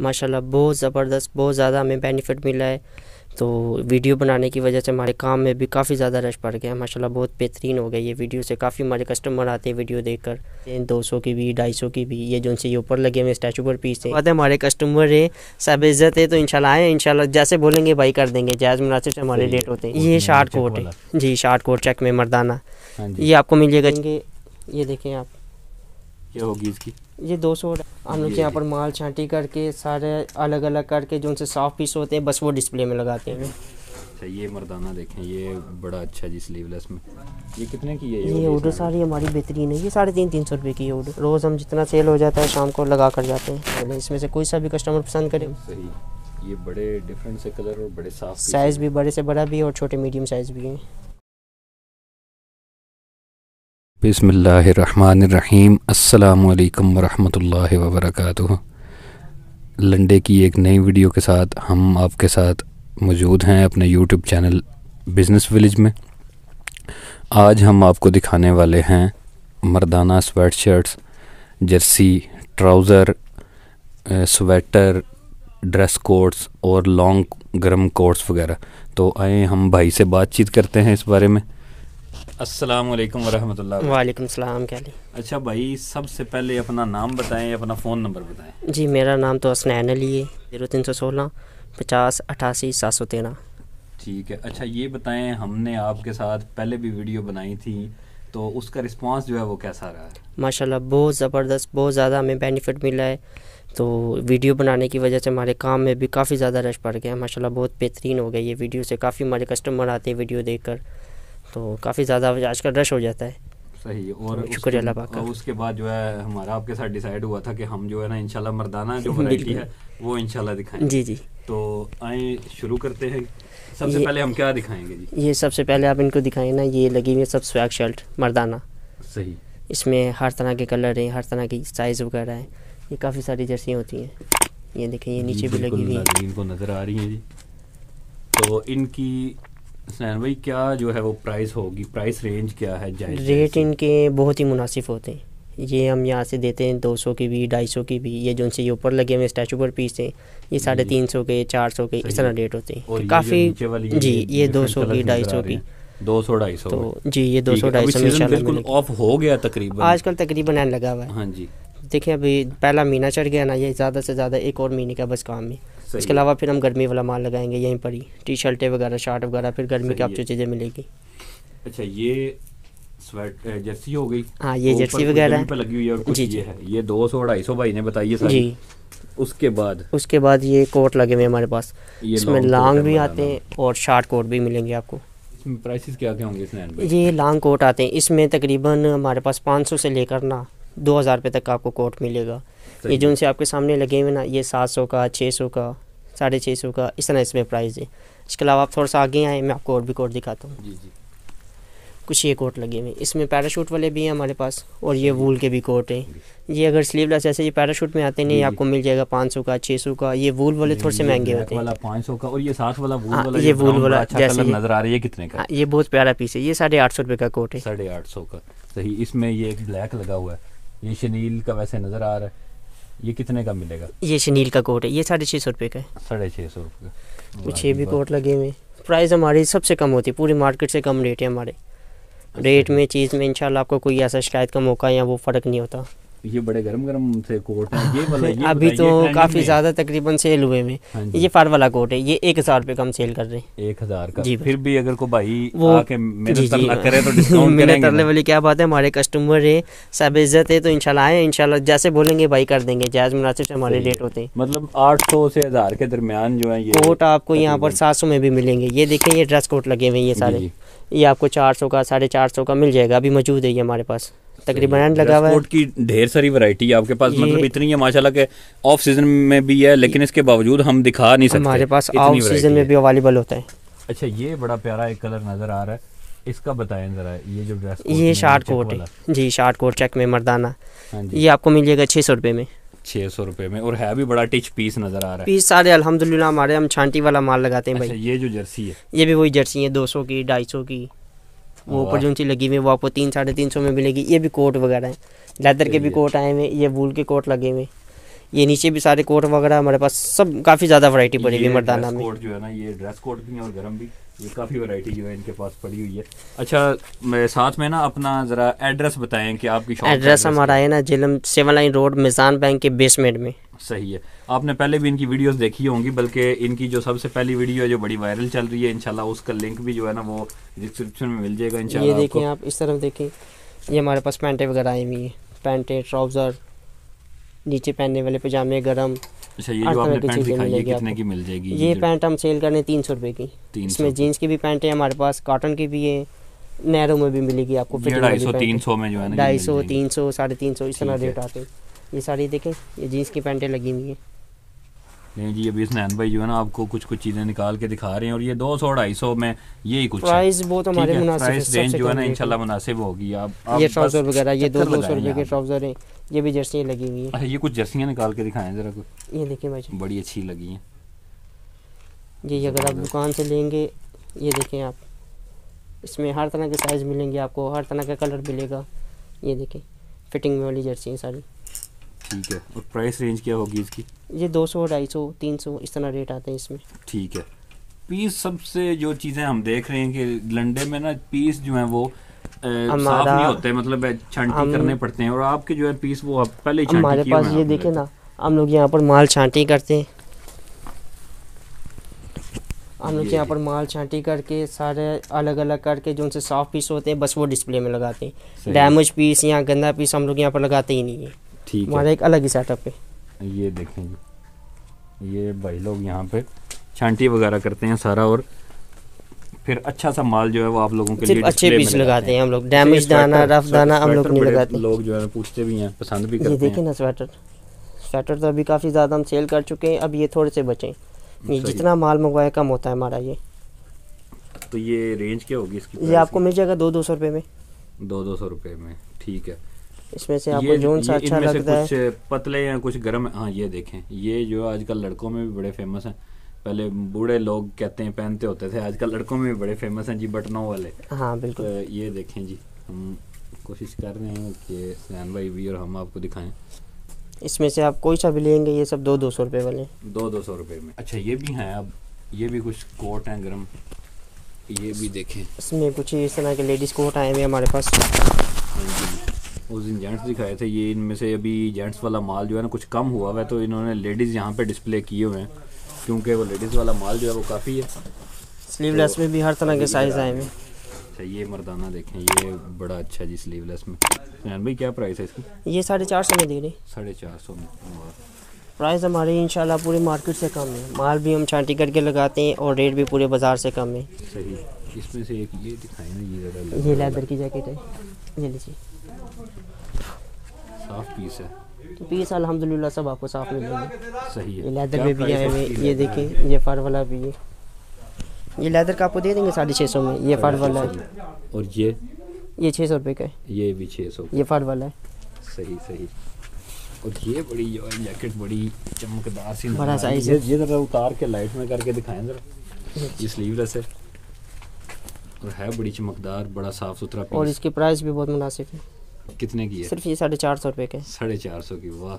माशाल्लाह बहुत ज़बरदस्त, बहुत ज़्यादा हमें बेनिफिट मिला है। तो वीडियो बनाने की वजह से हमारे काम में भी काफ़ी ज़्यादा रश पड़ गया। माशाल्लाह बहुत बेहतरीन हो गया ये वीडियो से। काफ़ी हमारे कस्टमर आते हैं वीडियो देखकर, 200 की भी 250 की भी। ये जो उनसे ये ऊपर लगे हुए स्टैचू पर पीस है, बात है हमारे कस्टमर है, सब इज़्ज़त है। तो इंशाल्लाह आए, इंशाल्लाह जैसे बोलेंगे भाई कर देंगे, जायज़ मुनासिब से हमारे रेट होते हैं। ये शार्ट कोट है जी, शार्ट कोट चेक में मर्दाना, ये आपको मिल जाएगा। ये देखें आप, क्या होगी इसकी? ये 200। हम लोग यहाँ पर माल छांटी करके सारे अलग अलग करके जो उनसे सॉफ्ट पीस होते हैं बस वो डिस्प्ले में लगाते हैं। अच्छा, ये मर्दाना देखें, ये बड़ा अच्छा जी स्लीवलेस में। ये कितने की है? ये ऑर्डर सारी हमारी बेहतरीन है। ये 350 रुपये की है ऑर्डर। रोज़ हम जितना सेल हो जाता है शाम को लगा कर जाते हैं। इसमें से कोई सा भी कस्टमर पसंद करे। सही, ये बड़े डिफरेंट से कलर और बड़े साफ साइज़ भी बड़े से बड़ा भी है और छोटे मीडियम साइज़ भी है। बिस्मिल्लाहिर्रहमानिर्रहीम, अस्सलामु अलैकुम वरहमतुल्लाहि वबरकातुहू। लंडे की एक नई वीडियो के साथ हम आपके साथ मौजूद हैं अपने यूट्यूब चैनल बिजनेस विलेज में। आज हम आपको दिखाने वाले हैं मर्दाना sweat shirts, jersey, trouser, sweater, dress coats और लॉन्ग गर्म कोट्स वगैरह। तो आए हम भाई से बातचीत करते हैं इस बारे में। अस्सलाम वालेकुम वरहमतुल्लाह। वालेकुम सलाम। क्या ली? अच्छा भाई, सबसे पहले अपना नाम बताएं, अपना फ़ोन नंबर बताएं। जी, मेरा नाम तो हसनैन अली है, 0316 50 88 713। ठीक है। अच्छा ये बताएं, हमने आपके साथ पहले भी वीडियो बनाई थी तो उसका रिस्पांस जो है वो कैसा रहा है? माशाल्लाह बहुत ज़बरदस्त, बहुत ज़्यादा हमें बेनिफिट मिला है। तो वीडियो बनाने की वजह से हमारे काम में भी काफ़ी ज़्यादा रश पड़ गया। माशाल्लाह बहुत बेहतरीन हो गया ये वीडियो से। काफ़ी हमारे कस्टमर आते हैं वीडियो देखकर, तो काफ़ी ज़्यादा आजकल रश हो जाता है। सही। और शुक्रिया अल्लाह पाक का। उसके बाद जो है हमारा आपके साथ डिसाइड हुआ था कि हम जो है ना इंशाल्लाह मर्दाना जो वैरायटी है वो इंशाल्लाह दिखाएंगे। जी जी। तो आए शुरू करते हैं। सबसे पहले हम क्या दिखाएंगे जी? ये सबसे पहले आप इनको दिखाएं ना, ये लगी हुई है सब स्वैग शर्ट मर्दाना। सही। इसमें हर तरह के कलर हैं, हर तरह की साइज़ वगैरह है। ये काफ़ी सारी जर्सियाँ होती हैं। ये देखें, ये नीचे भी लगी हुई है, इनको नज़र आ रही हैं जी। तो इनकी सैन भाई क्या जो है वो प्राइस होगी, प्राइस रेंज क्या है? रेट इनके बहुत ही मुनासिब होते हैं। ये हम यहाँ से देते हैं 200 की भी 250 की भी। ये जो उनसे ये ऊपर लगे हुए स्टैचू पर पीस हैं, ये 350 के 400 के इस तरह रेट होते हैं काफ़ी। जी, ये 200 की 250 की 200-250। तो जी ये 200-250 में इंशाल्लाह बिल्कुल ऑफ हो गया तकरीबन, आजकल तकरीबन एंड लगा हुआ है। हाँ जी। देखिए अभी पहला महीना चढ़ गया ना, ये ज़्यादा से ज़्यादा एक और महीने का बस काम है। इसके अलावा फिर हम गर्मी वाला माल लगाएंगे यहीं पर ही, टी शर्टें वगैरह, शर्ट वगैरह, फिर गर्मी की आपको चीज़ें मिलेगी। अच्छा, ये स्वेट जर्सी हो गई। हाँ, ये जर्सी वगैरह पे लगी हुई है और कुछ ये है, ये 200-250 भाई ने बताइए सारी जी। उसके बाद ये कोट लगे हुए हमारे पास, इसमें लॉन्ग भी आते हैं और शॉर्ट कोट भी मिलेंगे आपको। इसमें प्राइसेस क्या क्या होंगे? ये लॉन्ग कोट आते हैं, इसमें तकरीबन हमारे पास 500 से लेकर ना 2000 रुपये तक का आपको कोट मिलेगा। ये जो उनसे आपके सामने लगे हुए ना, ये 700 का, 600 का, 650 का, इस तरह इसमें प्राइस है। इसके अलावा आप थोड़ा सा आगे आए, मैं आपको और भी कोट दिखाता हूँ। जी। कुछ ये कोट लगे हुए, इसमें पैराशूट वाले भी हैं हमारे पास और ये वूल के भी कोट हैं। ये अगर स्लीवलेस जैसे ये पैराशूट में आते हैं, आपको मिल जाएगा 500 का, 600 का। ये वूल वाले थोड़े से महंगे होते हैं। 500 का। और ये 7 वाला वूल वाला, ये वूल वाला जैसे नजर आ रही है, कितने का? ये बहुत प्यारा पीस है, ये 850 रुपये का कोट है। 850 का। सही। इसमें ये एक ब्लैक लगा हुआ है, ये शनील का वैसे नजर आ रहा है, ये कितने का मिलेगा? ये शनील का कोट है, ये 650 रुपये का है। 650 रुपये का। कुछ ये भी कोट लगे हुए। प्राइस हमारी सबसे कम होती है, पूरी मार्केट से कम रेट है हमारे। रेट में, चीज़ में इंशाल्लाह आपको कोई ऐसा शिकायत का मौका या वो फ़र्क नहीं होता। ये बड़े गरम से कोट हैं, ये वाला ये अभी तो काफ़ी ज़्यादा तकरीबन सेल हुए में। ये फार वाला कोट है, ये 1000 रुपये कम सेल कर रहे हैं। 1000 का। फिर भी अगर को भाई वो आके मेहनत ना करे तो डिस्काउंट मेहनत करने वाली क्या बात है, हमारे कस्टमर है, सब इज्जत है। तो इंशाल्लाह आए, इंशाल्लाह जैसे बोलेंगे भाई कर देंगे, जायज़ मुनासिब से हमारे रेट होते हैं। मतलब 800 से 1000 के दरमियान जो है ये कोट आपको यहाँ पर 700 में भी मिलेंगे। ये देखें, ये ड्रेस कोट लगे हुए हैं, ये सारे ये आपको 400 का, 450 का मिल जाएगा। अभी मौजूद है ये हमारे पास, तकरीबन एंड लगा हुआ है। कोट की ढेर सारी वैरायटी है आपके पास, मतलब इतनी है माशाल्लाह के ऑफ सीजन में भी है, लेकिन इसके बावजूद हम दिखा नहीं सकते, हमारे पास ऑफ सीजन में भी अवेलेबल होता है। अच्छा, ये बड़ा प्यारा एक कलर नजर आ रहा है, इसका बताएं जरा। ये जो ड्रेस, ये शार्ट कोट है जी, शार्ट कोट चेक में मर्दाना। ये आपको मिल जाएगा 600 रुपये में। 600 रुपये में। और है भी बड़ा टिच पीस नजर आ रहा है। पीस सारे अल्हम्दुलिल्लाह हमारे, हम छांटी वाला माल लगाते हैं भाई। अच्छा, ये जो जर्सी है, ये भी वही जर्सी है, 200 की, 250 की। वो ऊपर जो सी लगी हुई है वो आपको 300-350 में मिलेगी। ये भी कोट वगैरह हैं, लेदर के भी कोट आए हुए, ये वूल के कोट लगे हुए। ये नीचे भी सारे कोट वगैरह हमारे पास सब काफ़ी ज़्यादा वैरायटी पड़ी हुई है मर्दाना में। कोट जो है ना, ये ड्रेस कोट भी और गरम भी, ये काफ़ी वैरायटी जो है इनके पास पड़ी हुई है। अच्छा, मैं साथ में ना अपना ज़रा एड्रेस बताएं कि आपकी शॉप। एड्रेस हमारा है ना झेलम 7 लाइन रोड मेज़ान बैंक के बेसमेंट में। सही है। आपने पहले भी इनकी वीडियोस देखी होंगी, बल्कि इनकी जो सबसे पहली वीडियो है जो बड़ी वायरल चल रही है, इंशाल्लाह उसका लिंक भी जो है ना वो डिस्क्रिप्शन में मिल जाएगा इंशाल्लाह। ये देखें आप इस तरफ देखें, ये हमारे पास पैंटें वगैरह आई हुई हैं, पैंटें, ट्राउज़र, नीचे पहनने वाले पजामे गरम। अच्छा, ये जो आपने पैंट दिखाई है कितने की मिल जाएगी? ये पैंट हम सेल कर रहे हैं 300 रुपये की। इसमें जीन्स की भी पैंट है हमारे पास, कॉटन की भी है, नैरो में भी मिलेगी आपको। 250-300 में जो है ना, 250, 300, 350 इस तरह रेट आते हैं। ये सारी देखें, ये जीन्स की पैंटें लगी हुई हैं। नहीं जी, अभी इसने भाई जो है ना आपको कुछ कुछ चीज़ें निकाल के दिखा रहे हैं, और ये 200-250 में यही कुछ प्राइस बहुत हमारे मुनासिब प्राइस रेंज जो है ना इंशाल्लाह मुनासिब होगी। आप ये ट्राउज़र वगैरह ये 200 रुपये के ट्राउज़र हैं, ये भी जर्सियाँ लगी हुई हैं। अच्छा, ये कुछ जर्सियाँ निकाल के दिखाएं ज़रा कुछ। ये देखिए भाई, बड़ी अच्छी लगी हैं ये अगर आप दुकान से लेंगे, ये देखें आप, इसमें हर तरह के साइज़ मिलेंगे आपको, हर तरह का कलर मिलेगा। ये देखें फिटिंग में वाली जर्सी हैं सारी। ठीक है, और प्राइस रेंज क्या होगी इसकी? ये 200, 250, 300 इस तरह रेट आते हैं इसमें। ठीक है। पीस सबसे जो चीज़ें हम देख रहे हैं कि लंडे में ना पीस जो हैं वो साफ नहीं होते, मतलब छांटी करने पड़ते हैं, और आपके जो है पीस वो आप पहले ही छांटी हमारे पास ये देखें ना, हम लोग यहाँ पर माल छांटी करते हैं, हम लोग यहाँ पर माल छांटी करके सारे अलग अलग करके जो उनसे सॉफ्ट पीस होते हैं बस वो डिस्प्ले में लगाते हैं। डैमेज पीस या गंदा पीस हम लोग यहाँ पर लगाते ही नहीं है। ठीक है, हमारा एक अलग ही सेटअप है। ये देखें जी, ये भाई लोग यहाँ पे छांटी वगैरह करते हैं सारा, और फिर अच्छा सा माल जो है वो आप लोगों के लिए अच्छे पीस लगाते हैं हम लोग। डैमेज दाना, रफ दाना हम लोग नहीं लगाते। लोग जो है पूछते भी हैं, पसंद भी करते हैं। ये देखें ना स्वेटर तो अभी काफ़ी ज़्यादा हम सेल कर चुके हैं, अब ये थोड़े से बचे। ये जितना माल मंगवाया कम होता है हमारा ये। तो ये रेंज क्या होगी इसकी? ये आपको मिल जाएगा 200 रुपये में। 200 रुपये में, ठीक है। इसमें से आपको जोन सा अच्छा लगता है, कुछ पतले या कुछ गर्म। हाँ, ये देखें, ये जो आजकल लड़कों में भी बड़े फेमस हैं। पहले बूढ़े लोग कहते हैं पहनते होते थे, आजकल लड़कों में भी बड़े फेमस हैं जी, बटनों वाले। हाँ बिल्कुल। तो ये देखें जी, हम कोशिश कर रहे हैं कि सैन भाई भी और हम आपको दिखाएं। इसमें से आप कोई सा भी लेंगे, ये सब 200 रुपये वाले। 200 रुपये में। अच्छा, ये भी हैं, अब ये भी कुछ कोट हैं गर्म, ये भी देखें। इसमें कुछ इस तरह के लेडीज़ कोट आए हुए हमारे पास। उस दिन जेंट्स दिखाए थे, ये इनमें से अभी जेंट्स वाला माल जो है ना कुछ कम हुआ हुआ है, तो इन्होंने लेडीज़ यहाँ पे डिस्प्ले किए हुए हैं, क्योंकि वो लेडीज़ वाला माल जो है वो काफ़ी है। स्लीवलेस में भी हर तरह के साइज़ आए हुए हैं। अच्छा, ये मर्दाना देखें, ये बड़ा अच्छा जी स्लीवलेस में। सैन भाई क्या प्राइस है इसकी? ये 450 में दे रहे। 450 में। प्राइस हमारे इंशाल्लाह पूरी मार्केट से कम है, माल भी हम छांटी करके लगाते हैं और रेट भी पूरे बाज़ार से कम है। सही। इसमें से एक ये दिखाएं ना, ये ज़रा, ये लेदर की जैकेट है, ये लीजिए, साफ पीस है। तो पीस अल्हम्दुलिल्लाह सब आपको साफ मिलेंगे। सही है। ये लेदर में भी आए हुए, ये देखें, ये फर वाला भी है, ये लेदर का आपको दे देंगे 650 में। ये फर वाला है, और ये 600 रुपये का है। ये भी 600, ये फर वाला है। सही सही। और ये बड़ी जो है जैकेट बड़ी चमकदार सी, बड़ा साइज है। ये ज़रा उतार के लाइट में करके दिखाएं ज़रा। ये स्लीवलेस है और है बड़ी चमकदार, बड़ा साफ़ सुथरा पीस, और इसकी प्राइस भी बहुत मुनासिब है। कितने की है? सिर्फ ये 450 रुपये का है। 450 की। वाह,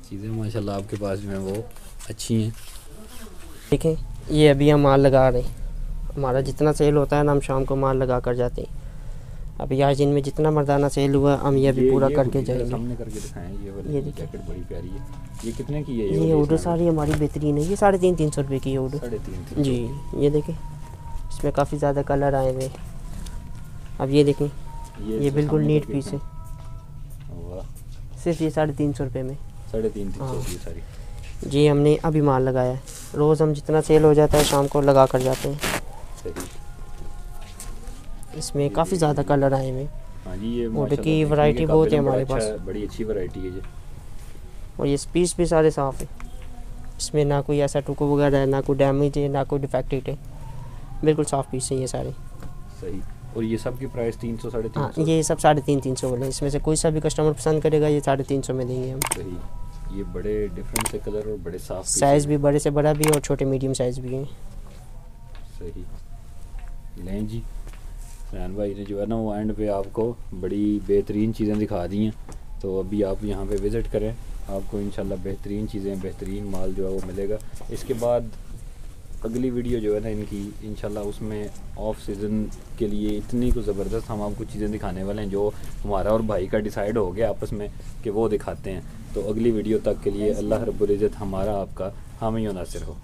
चीज़ें माशाल्लाह आपके पास जो हैं वो अच्छी हैं। देखें, ये अभी हम माल लगा रहे हैं, हमारा जितना सेल होता है ना हम शाम को माल लगा कर जाते हैं। अभी आज दिन में जितना मर्दाना सेल हुआ हम ये भी पूरा करके जाएंगे। सामने करके दिखाएं। ये वाली जैकेट बड़ी प्यारी है। ये कितने की है? ये ऑर्डर सारी हमारी बेहतरीन है। ये 350 रुपये की है ऑर्डर। 350 जी। ये देखें, इसमें काफ़ी ज़्यादा कलर आए हुए। अब ये देखें, ये बिल्कुल नीट पीस है। सिर्फ ये 350 रुपये में। 350 की सारी। जी, हमने अभी माल लगाया है, रोज़ हम जितना सेल हो जाता है शाम को लगा कर जाते हैं। इसमें काफ़ी ज़्यादा कलर आए हुए। हाँ जी, ये ऑर्डर की वैरायटी बहुत है हमारे पास, बड़ी अच्छी वैरायटी है ये। और ये पीस भी सारे साफ़ है, इसमें ना कोई ऐसा टुको वगैरह है, ना कोई डैमेज है, ना कोई डिफेक्टेड है, बिल्कुल साफ़ पीस है ये सारे। सही। और ये सब की प्राइस 300 350? हाँ, ये सब 350 वाले। इसमें से कोई सा भी कस्टमर पसंद करेगा ये 350 में देंगे हम। सही। ये बड़े डिफरेंट से कलर और बड़े साफ साइज़ भी बड़े से बड़ा भी है और छोटे मीडियम साइज़ भी हैं। सही। लें जी, रैन भाई ने जो है ना वो एंड पे आपको बड़ी बेहतरीन चीज़ें दिखा दी हैं, तो अभी आप यहाँ पे विज़िट करें, आपको इंशाल्लाह बेहतरीन चीज़ें, बेहतरीन माल जो है वो मिलेगा। इसके बाद अगली वीडियो जो है ना इनकी इंशाल्लाह उसमें ऑफ सीज़न के लिए इतनी को ज़बरदस्त हम आपको चीज़ें दिखाने वाले हैं जो हमारा और भाई का डिसाइड हो गया आपस में कि वो दिखाते हैं। तो अगली वीडियो तक के लिए अल्लाह रब्बुल इज़्ज़त हमारा आपका हामी और नासिर हो।